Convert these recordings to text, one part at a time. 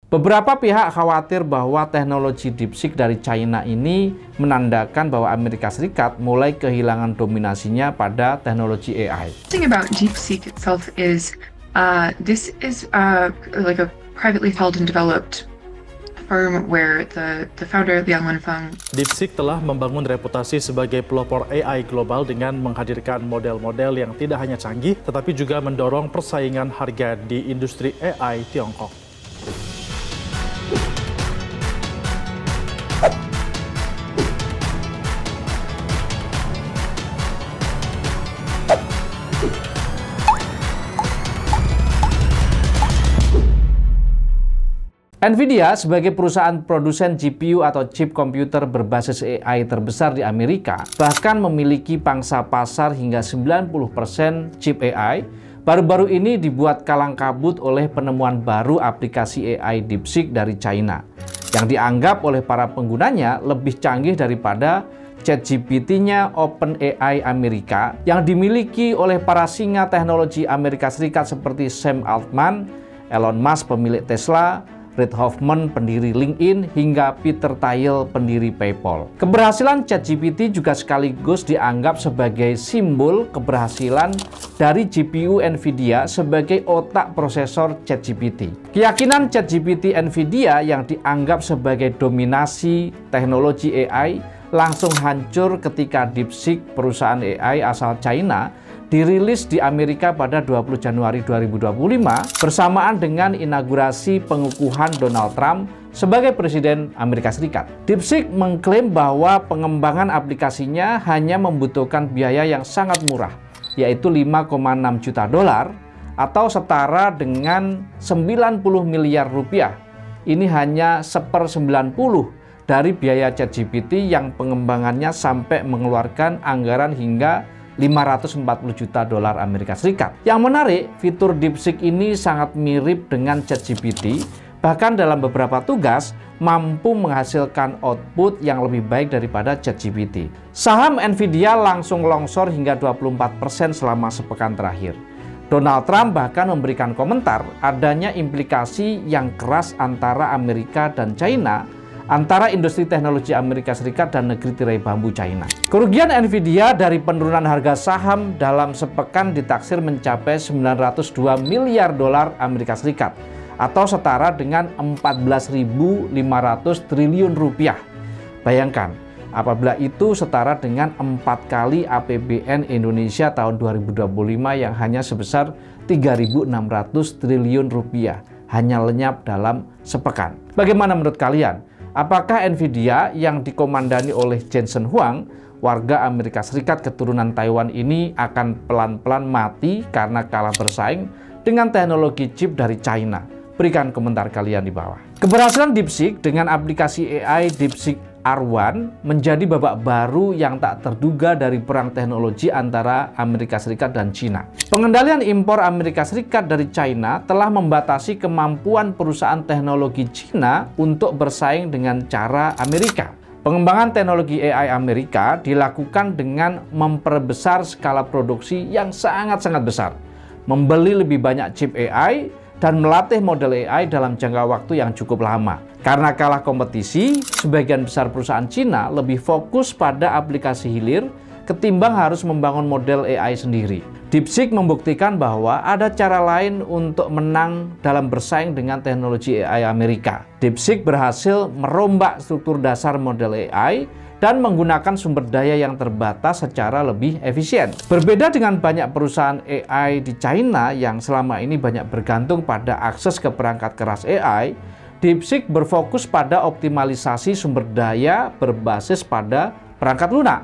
Beberapa pihak khawatir bahwa teknologi DeepSeek dari China ini menandakan bahwa Amerika Serikat mulai kehilangan dominasinya pada teknologi AI. The thing about DeepSeek itself is this is like a privately held and developed firm where the founder Liang Wenfeng. DeepSeek telah membangun reputasi sebagai pelopor AI global dengan menghadirkan model-model yang tidak hanya canggih tetapi juga mendorong persaingan harga di industri AI Tiongkok. Nvidia sebagai perusahaan produsen GPU atau chip komputer berbasis AI terbesar di Amerika, bahkan memiliki pangsa pasar hingga 90% chip AI, baru-baru ini dibuat kalang kabut oleh penemuan baru aplikasi AI DeepSeek dari China, yang dianggap oleh para penggunanya lebih canggih daripada ChatGPT-nya OpenAI Amerika yang dimiliki oleh para singa teknologi Amerika Serikat seperti Sam Altman, Elon Musk pemilik Tesla, Reid Hoffman, pendiri LinkedIn, hingga Peter Thiel, pendiri PayPal. Keberhasilan ChatGPT juga sekaligus dianggap sebagai simbol keberhasilan dari GPU Nvidia sebagai otak prosesor ChatGPT. Keyakinan ChatGPT Nvidia yang dianggap sebagai dominasi teknologi AI langsung hancur ketika DeepSeek, perusahaan AI asal China, dirilis di Amerika pada 20 Januari 2025 bersamaan dengan inaugurasi pengukuhan Donald Trump sebagai Presiden Amerika Serikat. DeepSeek mengklaim bahwa pengembangan aplikasinya hanya membutuhkan biaya yang sangat murah, yaitu 5,6 juta dolar atau setara dengan 90 miliar rupiah. Ini hanya 1/90 dari biaya ChatGPT yang pengembangannya sampai mengeluarkan anggaran hingga 540 juta dolar Amerika Serikat. Yang menarik, fitur DeepSeek ini sangat mirip dengan ChatGPT, bahkan dalam beberapa tugas mampu menghasilkan output yang lebih baik daripada ChatGPT. Saham Nvidia langsung longsor hingga 24% selama sepekan terakhir. Donald Trump bahkan memberikan komentar adanya implikasi yang keras antara Amerika dan China, antara industri teknologi Amerika Serikat dan negeri tirai bambu China. Kerugian Nvidia dari penurunan harga saham dalam sepekan ditaksir mencapai 902 miliar dolar Amerika Serikat atau setara dengan 14.500 triliun rupiah. Bayangkan, apabila itu setara dengan 4 kali APBN Indonesia tahun 2025 yang hanya sebesar 3.600 triliun rupiah, hanya lenyap dalam sepekan. Bagaimana menurut kalian? Apakah Nvidia yang dikomandani oleh Jensen Huang, warga Amerika Serikat keturunan Taiwan ini akan pelan-pelan mati karena kalah bersaing dengan teknologi chip dari China? Berikan komentar kalian di bawah. Keberhasilan DeepSeek dengan aplikasi AI DeepSeek R1 menjadi babak baru yang tak terduga dari perang teknologi antara Amerika Serikat dan China. Pengendalian impor Amerika Serikat dari China telah membatasi kemampuan perusahaan teknologi China untuk bersaing dengan cara Amerika. Pengembangan teknologi AI Amerika dilakukan dengan memperbesar skala produksi yang sangat-sangat besar, membeli lebih banyak chip AI, dan melatih model AI dalam jangka waktu yang cukup lama. Karena kalah kompetisi, sebagian besar perusahaan Cina lebih fokus pada aplikasi hilir ketimbang harus membangun model AI sendiri. DeepSeek membuktikan bahwa ada cara lain untuk menang dalam bersaing dengan teknologi AI Amerika. DeepSeek berhasil merombak struktur dasar model AI dan menggunakan sumber daya yang terbatas secara lebih efisien. Berbeda dengan banyak perusahaan AI di China yang selama ini banyak bergantung pada akses ke perangkat keras AI, DeepSeek berfokus pada optimalisasi sumber daya berbasis pada perangkat lunak.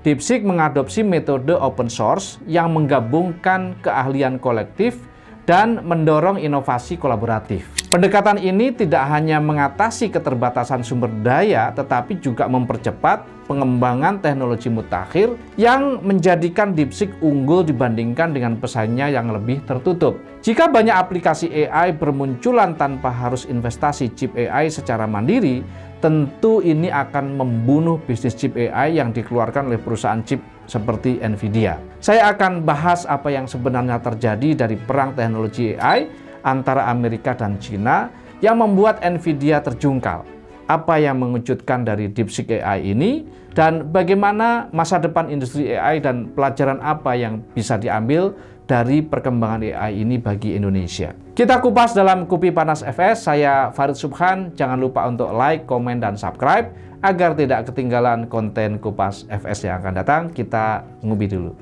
DeepSeek mengadopsi metode open source yang menggabungkan keahlian kolektif dan mendorong inovasi kolaboratif. Pendekatan ini tidak hanya mengatasi keterbatasan sumber daya, tetapi juga mempercepat pengembangan teknologi mutakhir yang menjadikan DeepSeek unggul dibandingkan dengan pesaingnya yang lebih tertutup. Jika banyak aplikasi AI bermunculan tanpa harus investasi chip AI secara mandiri, tentu ini akan membunuh bisnis chip AI yang dikeluarkan oleh perusahaan chip seperti Nvidia. Saya akan bahas apa yang sebenarnya terjadi dari perang teknologi AI antara Amerika dan China yang membuat Nvidia terjungkal. Apa yang mengejutkan dari DeepSeek AI ini, dan bagaimana masa depan industri AI dan pelajaran apa yang bisa diambil dari perkembangan AI ini bagi Indonesia. Kita kupas dalam Kupi Panas FS. Saya Farid Subhan. Jangan lupa untuk like, komen, dan subscribe agar tidak ketinggalan konten Kupas FS yang akan datang. Kita ngubi dulu.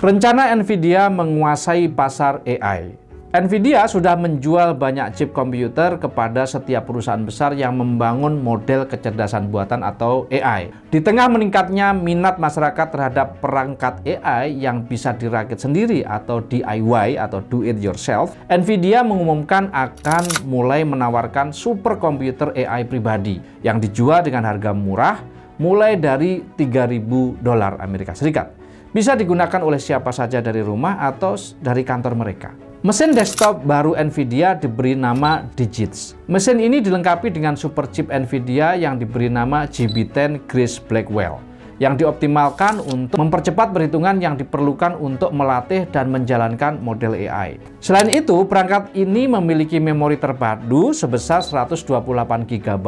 Rencana Nvidia menguasai pasar AI. Nvidia sudah menjual banyak chip komputer kepada setiap perusahaan besar yang membangun model kecerdasan buatan atau AI. Di tengah meningkatnya minat masyarakat terhadap perangkat AI yang bisa dirakit sendiri atau DIY atau do it yourself, Nvidia mengumumkan akan mulai menawarkan superkomputer AI pribadi yang dijual dengan harga murah mulai dari $3.000 Amerika Serikat. Bisa digunakan oleh siapa saja dari rumah atau dari kantor mereka. Mesin desktop baru Nvidia diberi nama Digits. Mesin ini dilengkapi dengan super chip Nvidia yang diberi nama GB10 Grace Blackwell, yang dioptimalkan untuk mempercepat perhitungan yang diperlukan untuk melatih dan menjalankan model AI. Selain itu, perangkat ini memiliki memori terpadu sebesar 128 GB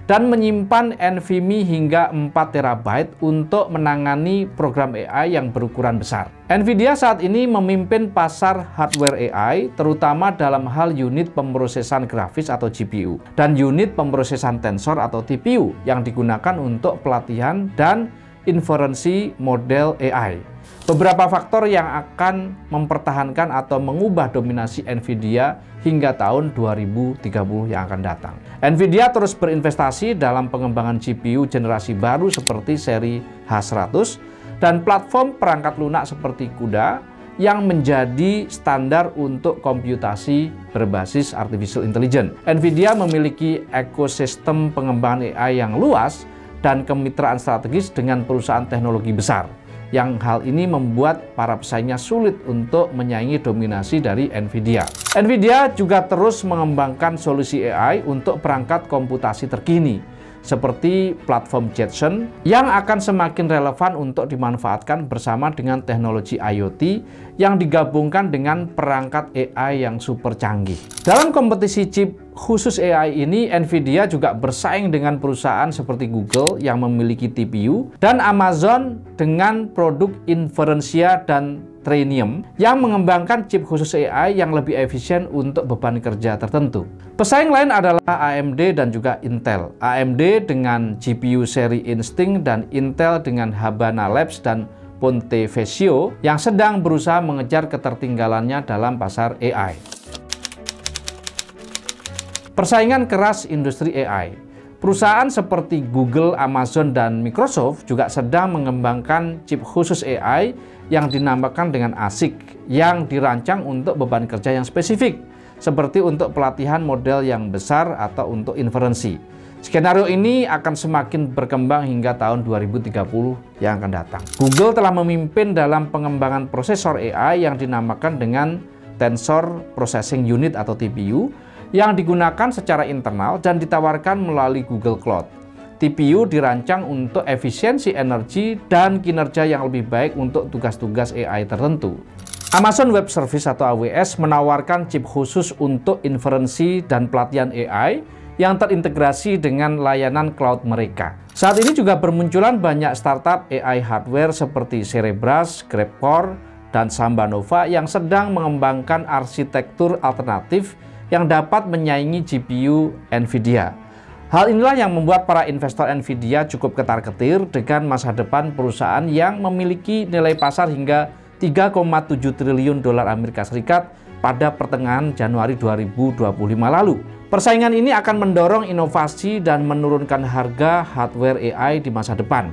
dan menyimpan NVMe hingga 4 TB untuk menangani program AI yang berukuran besar. Nvidia saat ini memimpin pasar hardware AI, terutama dalam hal unit pemrosesan grafis atau GPU, dan unit pemrosesan tensor atau TPU yang digunakan untuk pelatihan dan inferensi model AI. Beberapa faktor yang akan mempertahankan atau mengubah dominasi Nvidia hingga tahun 2030 yang akan datang. Nvidia terus berinvestasi dalam pengembangan GPU generasi baru seperti seri H100 dan platform perangkat lunak seperti CUDA yang menjadi standar untuk komputasi berbasis artificial intelligence. Nvidia memiliki ekosistem pengembangan AI yang luas dan kemitraan strategis dengan perusahaan teknologi besar, yang hal ini membuat para pesaingnya sulit untuk menyaingi dominasi dari Nvidia. Nvidia juga terus mengembangkan solusi AI untuk perangkat komputasi terkini, seperti platform Jetson yang akan semakin relevan untuk dimanfaatkan bersama dengan teknologi IoT yang digabungkan dengan perangkat AI yang super canggih. Dalam kompetisi chip khusus AI ini, Nvidia juga bersaing dengan perusahaan seperti Google yang memiliki TPU dan Amazon dengan produk Inferentia dan Trainium yang mengembangkan chip khusus AI yang lebih efisien untuk beban kerja tertentu. Pesaing lain adalah AMD dan juga Intel. AMD dengan GPU seri Instinct dan Intel dengan Habana Labs dan Ponte Vecchio yang sedang berusaha mengejar ketertinggalannya dalam pasar AI. Persaingan keras industri AI. Perusahaan seperti Google, Amazon, dan Microsoft juga sedang mengembangkan chip khusus AI yang dinamakan dengan ASIC yang dirancang untuk beban kerja yang spesifik, seperti untuk pelatihan model yang besar atau untuk inferensi. Skenario ini akan semakin berkembang hingga tahun 2030 yang akan datang. Google telah memimpin dalam pengembangan prosesor AI yang dinamakan dengan Tensor Processing Unit atau TPU, yang digunakan secara internal dan ditawarkan melalui Google Cloud. TPU dirancang untuk efisiensi energi dan kinerja yang lebih baik untuk tugas-tugas AI tertentu. Amazon Web Services atau AWS menawarkan chip khusus untuk inferensi dan pelatihan AI yang terintegrasi dengan layanan cloud mereka. Saat ini juga bermunculan banyak startup AI hardware seperti Cerebras, Graphcore, dan Sambanova yang sedang mengembangkan arsitektur alternatif yang dapat menyaingi GPU Nvidia. Hal inilah yang membuat para investor Nvidia cukup ketar-ketir dengan masa depan perusahaan yang memiliki nilai pasar hingga $3,7 triliun Amerika Serikat pada pertengahan Januari 2025 lalu. Persaingan ini akan mendorong inovasi dan menurunkan harga hardware AI di masa depan.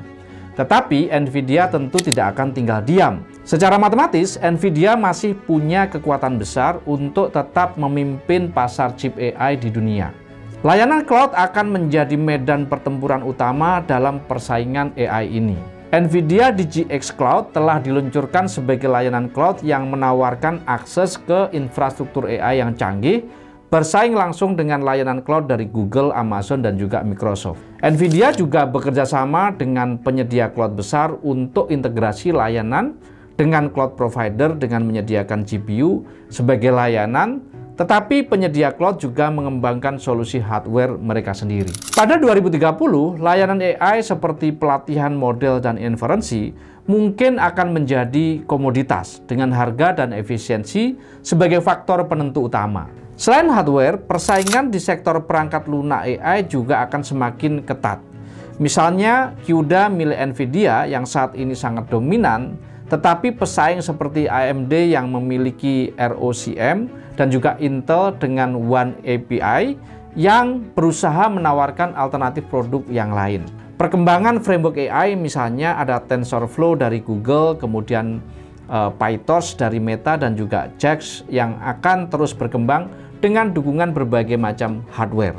Tetapi Nvidia tentu tidak akan tinggal diam. Secara matematis, Nvidia masih punya kekuatan besar untuk tetap memimpin pasar chip AI di dunia. Layanan cloud akan menjadi medan pertempuran utama dalam persaingan AI ini. Nvidia DGX Cloud telah diluncurkan sebagai layanan cloud yang menawarkan akses ke infrastruktur AI yang canggih, bersaing langsung dengan layanan cloud dari Google, Amazon, dan juga Microsoft. Nvidia juga bekerja sama dengan penyedia cloud besar untuk integrasi layanan dengan cloud provider dengan menyediakan GPU sebagai layanan, tetapi penyedia cloud juga mengembangkan solusi hardware mereka sendiri. Pada 2030, layanan AI seperti pelatihan model dan inferensi mungkin akan menjadi komoditas dengan harga dan efisiensi sebagai faktor penentu utama. Selain hardware, persaingan di sektor perangkat lunak AI juga akan semakin ketat. Misalnya, CUDA milik NVIDIA yang saat ini sangat dominan, tetapi pesaing seperti AMD yang memiliki ROCm dan juga Intel dengan One API yang berusaha menawarkan alternatif produk yang lain. Perkembangan framework AI misalnya ada TensorFlow dari Google, kemudian PyTorch dari Meta dan juga JAX yang akan terus berkembang dengan dukungan berbagai macam hardware.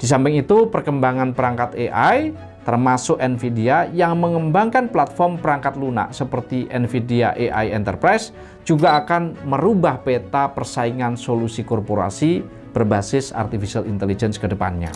Di samping itu, perkembangan perangkat AI termasuk NVIDIA yang mengembangkan platform perangkat lunak seperti NVIDIA AI Enterprise juga akan merubah peta persaingan solusi korporasi berbasis artificial intelligence ke depannya.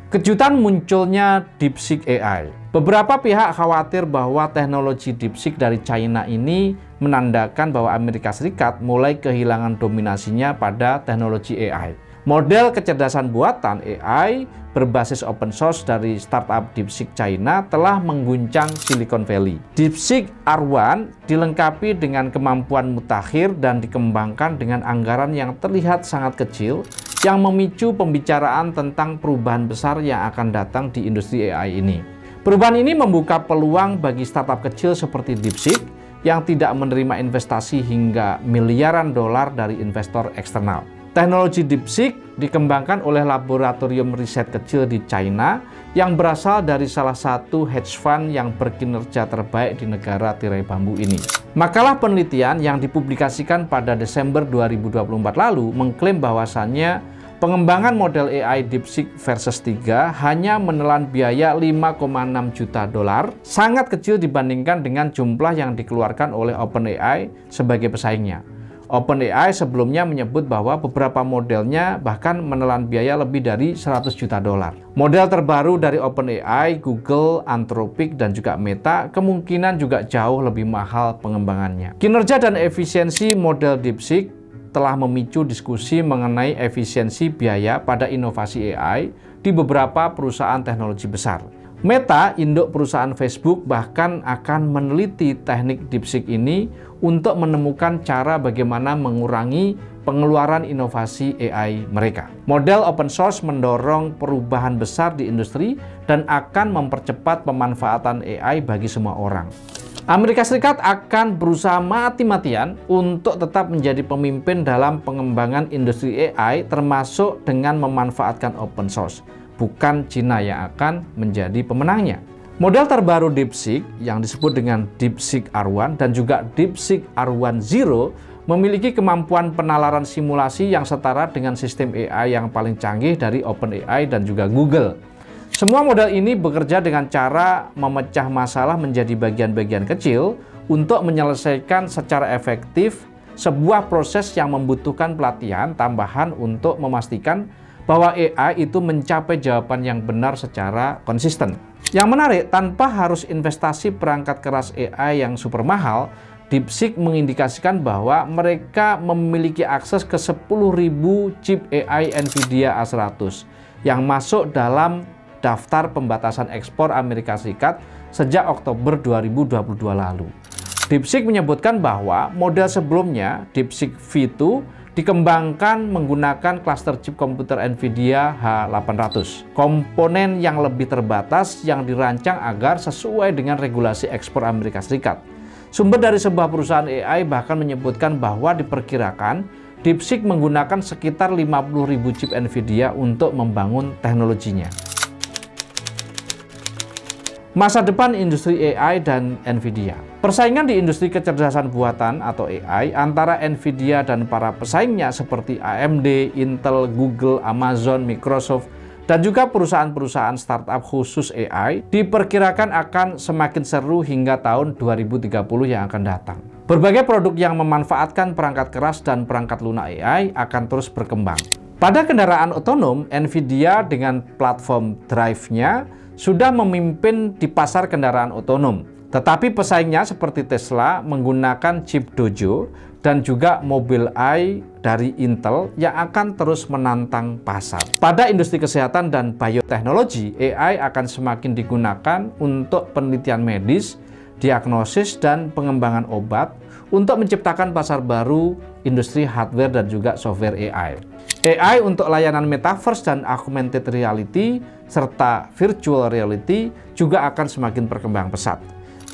Kejutan munculnya DeepSeek AI. Beberapa pihak khawatir bahwa teknologi DeepSeek dari China ini menandakan bahwa Amerika Serikat mulai kehilangan dominasinya pada teknologi AI. Model kecerdasan buatan AI berbasis open source dari startup DeepSeek China telah mengguncang Silicon Valley. DeepSeek R1 dilengkapi dengan kemampuan mutakhir dan dikembangkan dengan anggaran yang terlihat sangat kecil yang memicu pembicaraan tentang perubahan besar yang akan datang di industri AI ini. Perubahan ini membuka peluang bagi startup kecil seperti DeepSeek yang tidak menerima investasi hingga miliaran dolar dari investor eksternal. Teknologi DeepSeek dikembangkan oleh laboratorium riset kecil di China yang berasal dari salah satu hedge fund yang berkinerja terbaik di negara tirai bambu ini. Makalah penelitian yang dipublikasikan pada Desember 2024 lalu mengklaim bahwasannya pengembangan model AI DeepSeek versus 3 hanya menelan biaya 5,6 juta dolar, sangat kecil dibandingkan dengan jumlah yang dikeluarkan oleh OpenAI sebagai pesaingnya. OpenAI sebelumnya menyebut bahwa beberapa modelnya bahkan menelan biaya lebih dari 100 juta dolar. Model terbaru dari OpenAI, Google, Anthropic, dan juga Meta kemungkinan juga jauh lebih mahal pengembangannya. Kinerja dan efisiensi model DeepSeek telah memicu diskusi mengenai efisiensi biaya pada inovasi AI di beberapa perusahaan teknologi besar. Meta, induk perusahaan Facebook, bahkan akan meneliti teknik DeepSeek ini untuk menemukan cara bagaimana mengurangi pengeluaran inovasi AI mereka. Model open source mendorong perubahan besar di industri dan akan mempercepat pemanfaatan AI bagi semua orang. Amerika Serikat akan berusaha mati-matian untuk tetap menjadi pemimpin dalam pengembangan industri AI termasuk dengan memanfaatkan open source. Bukan China yang akan menjadi pemenangnya. Model terbaru DeepSeek yang disebut dengan DeepSeek R1 dan juga DeepSeek R1 Zero memiliki kemampuan penalaran simulasi yang setara dengan sistem AI yang paling canggih dari OpenAI dan juga Google. Semua model ini bekerja dengan cara memecah masalah menjadi bagian-bagian kecil untuk menyelesaikan secara efektif sebuah proses yang membutuhkan pelatihan tambahan untuk memastikan bahwa AI itu mencapai jawaban yang benar secara konsisten. Yang menarik, tanpa harus investasi perangkat keras AI yang super mahal, DeepSeek mengindikasikan bahwa mereka memiliki akses ke 10.000 chip AI NVIDIA A100 yang masuk dalam daftar pembatasan ekspor Amerika Serikat sejak Oktober 2022 lalu. DeepSeek menyebutkan bahwa model sebelumnya, DeepSeek V2, dikembangkan menggunakan klaster chip komputer NVIDIA H800. Komponen yang lebih terbatas yang dirancang agar sesuai dengan regulasi ekspor Amerika Serikat. Sumber dari sebuah perusahaan AI bahkan menyebutkan bahwa diperkirakan DeepSeek menggunakan sekitar 50.000 chip NVIDIA untuk membangun teknologinya. Masa depan industri AI dan NVIDIA. Persaingan di industri kecerdasan buatan atau AI antara NVIDIA dan para pesaingnya seperti AMD, Intel, Google, Amazon, Microsoft, dan juga perusahaan-perusahaan startup khusus AI diperkirakan akan semakin seru hingga tahun 2030 yang akan datang. Berbagai produk yang memanfaatkan perangkat keras dan perangkat lunak AI akan terus berkembang. Pada kendaraan otonom, NVIDIA dengan platform Drive-nya sudah memimpin di pasar kendaraan otonom. Tetapi pesaingnya seperti Tesla menggunakan chip Dojo dan juga Mobileye dari Intel yang akan terus menantang pasar. Pada industri kesehatan dan bioteknologi, AI akan semakin digunakan untuk penelitian medis, diagnosis, dan pengembangan obat untuk menciptakan pasar baru industri hardware dan juga software AI. AI untuk layanan metaverse dan augmented reality serta virtual reality juga akan semakin berkembang pesat.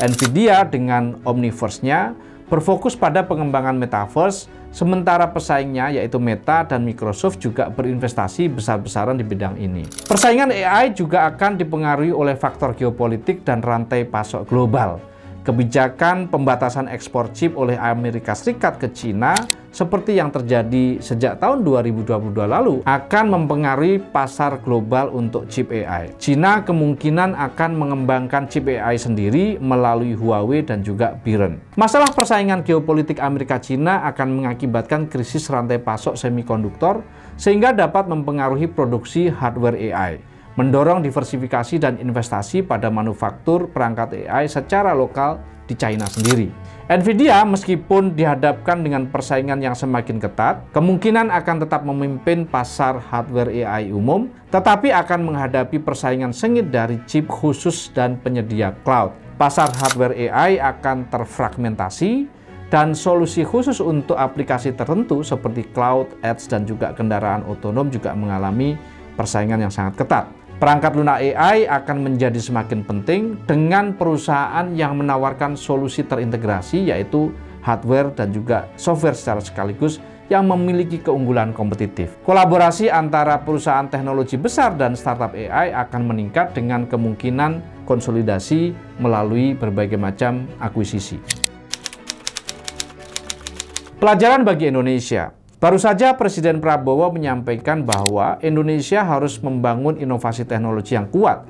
Nvidia dengan Omniverse-nya berfokus pada pengembangan metaverse, sementara pesaingnya yaitu Meta dan Microsoft juga berinvestasi besar-besaran di bidang ini. Persaingan AI juga akan dipengaruhi oleh faktor geopolitik dan rantai pasok global. Kebijakan pembatasan ekspor chip oleh Amerika Serikat ke China seperti yang terjadi sejak tahun 2022 lalu akan mempengaruhi pasar global untuk chip AI. China kemungkinan akan mengembangkan chip AI sendiri melalui Huawei dan juga Biren. Masalah persaingan geopolitik Amerika-China akan mengakibatkan krisis rantai pasok semikonduktor sehingga dapat mempengaruhi produksi hardware AI, mendorong diversifikasi dan investasi pada manufaktur perangkat AI secara lokal di China sendiri. Nvidia meskipun dihadapkan dengan persaingan yang semakin ketat, kemungkinan akan tetap memimpin pasar hardware AI umum, tetapi akan menghadapi persaingan sengit dari chip khusus dan penyedia cloud. Pasar hardware AI akan terfragmentasi dan solusi khusus untuk aplikasi tertentu seperti cloud, edge, dan juga kendaraan otonom juga mengalami persaingan yang sangat ketat. Perangkat lunak AI akan menjadi semakin penting dengan perusahaan yang menawarkan solusi terintegrasi yaitu hardware dan juga software secara sekaligus yang memiliki keunggulan kompetitif. Kolaborasi antara perusahaan teknologi besar dan startup AI akan meningkat dengan kemungkinan konsolidasi melalui berbagai macam akuisisi. Pelajaran bagi Indonesia. Baru saja Presiden Prabowo menyampaikan bahwa Indonesia harus membangun inovasi teknologi yang kuat.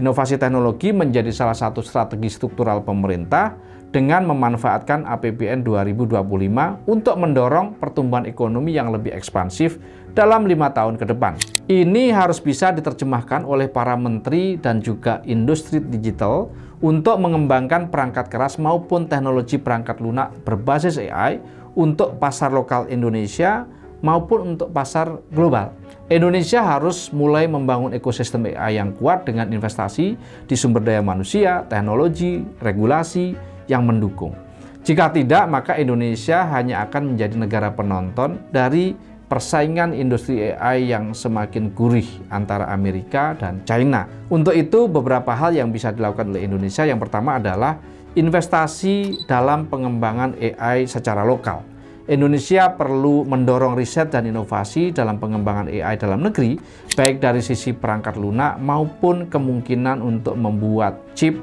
Inovasi teknologi menjadi salah satu strategi struktural pemerintah dengan memanfaatkan APBN 2025 untuk mendorong pertumbuhan ekonomi yang lebih ekspansif dalam 5 tahun ke depan. Ini harus bisa diterjemahkan oleh para menteri dan juga industri digital untuk mengembangkan perangkat keras maupun teknologi perangkat lunak berbasis AI untuk pasar lokal Indonesia maupun untuk pasar global. Indonesia harus mulai membangun ekosistem AI yang kuat dengan investasi di sumber daya manusia, teknologi, regulasi yang mendukung. Jika tidak, maka Indonesia hanya akan menjadi negara penonton dari persaingan industri AI yang semakin gurih antara Amerika dan China. Untuk itu, beberapa hal yang bisa dilakukan oleh Indonesia. Yang pertama adalah investasi dalam pengembangan AI secara lokal. Indonesia perlu mendorong riset dan inovasi dalam pengembangan AI dalam negeri, baik dari sisi perangkat lunak maupun kemungkinan untuk membuat chip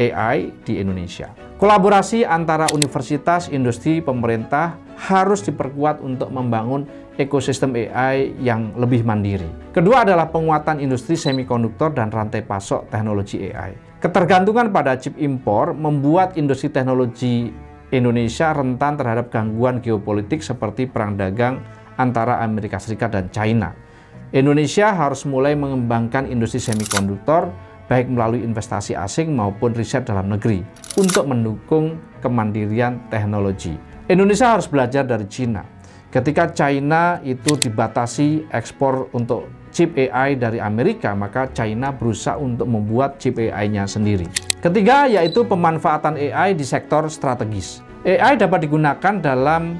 AI di Indonesia. Kolaborasi antara universitas, industri, pemerintah harus diperkuat untuk membangun ekosistem AI yang lebih mandiri. Kedua adalah penguatan industri semikonduktor dan rantai pasok teknologi AI. Ketergantungan pada chip impor membuat industri teknologi Indonesia rentan terhadap gangguan geopolitik seperti perang dagang antara Amerika Serikat dan China. Indonesia harus mulai mengembangkan industri semikonduktor baik melalui investasi asing maupun riset dalam negeri untuk mendukung kemandirian teknologi. Indonesia harus belajar dari China. Ketika China itu dibatasi ekspor untuk chip AI dari Amerika, maka China berusaha untuk membuat chip AI-nya sendiri. Ketiga, yaitu pemanfaatan AI di sektor strategis. AI dapat digunakan dalam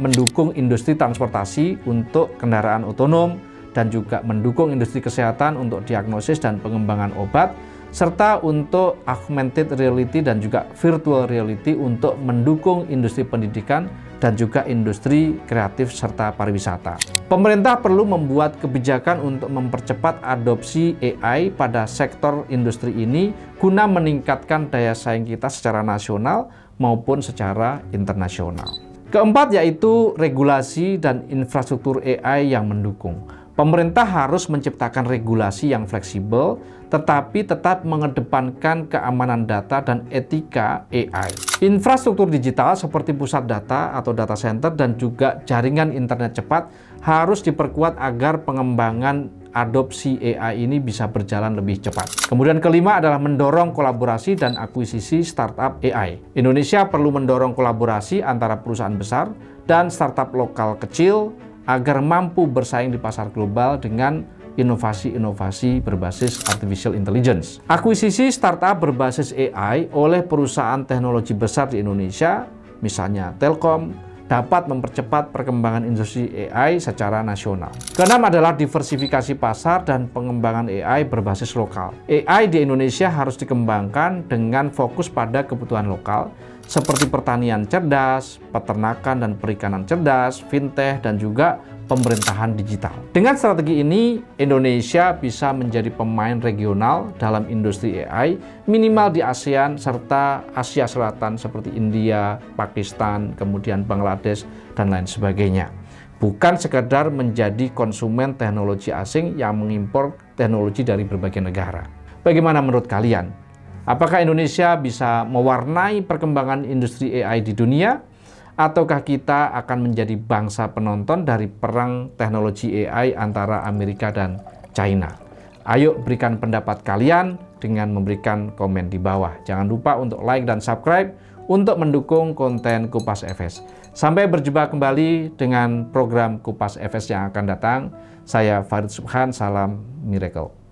mendukung industri transportasi untuk kendaraan otonom dan juga mendukung industri kesehatan untuk diagnosis dan pengembangan obat, serta untuk augmented reality dan juga virtual reality untuk mendukung industri pendidikan dan juga industri kreatif serta pariwisata. Pemerintah perlu membuat kebijakan untuk mempercepat adopsi AI pada sektor industri ini guna meningkatkan daya saing kita secara nasional maupun secara internasional. Keempat, yaitu regulasi dan infrastruktur AI yang mendukung. Pemerintah harus menciptakan regulasi yang fleksibel, tetapi tetap mengedepankan keamanan data dan etika AI. Infrastruktur digital seperti pusat data atau data center dan juga jaringan internet cepat harus diperkuat agar pengembangan adopsi AI ini bisa berjalan lebih cepat. Kemudian kelima adalah mendorong kolaborasi dan akuisisi startup AI. Indonesia perlu mendorong kolaborasi antara perusahaan besar dan startup lokal kecil agar mampu bersaing di pasar global dengan inovasi-inovasi berbasis artificial intelligence. Akuisisi startup berbasis AI oleh perusahaan teknologi besar di Indonesia, misalnya Telkom, dapat mempercepat perkembangan industri AI secara nasional. Keenam adalah diversifikasi pasar dan pengembangan AI berbasis lokal. AI di Indonesia harus dikembangkan dengan fokus pada kebutuhan lokal, seperti pertanian cerdas, peternakan dan perikanan cerdas, fintech, dan juga pemerintahan digital. Dengan strategi ini, Indonesia bisa menjadi pemain regional dalam industri AI, minimal di ASEAN serta Asia Selatan seperti India, Pakistan, kemudian Bangladesh, dan lain sebagainya. Bukan sekedar menjadi konsumen teknologi asing yang mengimpor teknologi dari berbagai negara. Bagaimana menurut kalian? Apakah Indonesia bisa mewarnai perkembangan industri AI di dunia? Ataukah kita akan menjadi bangsa penonton dari perang teknologi AI antara Amerika dan China? Ayo berikan pendapat kalian dengan memberikan komen di bawah. Jangan lupa untuk like dan subscribe untuk mendukung konten Kupas FS. Sampai berjumpa kembali dengan program Kupas FS yang akan datang. Saya Farid Subhan, salam Miracle.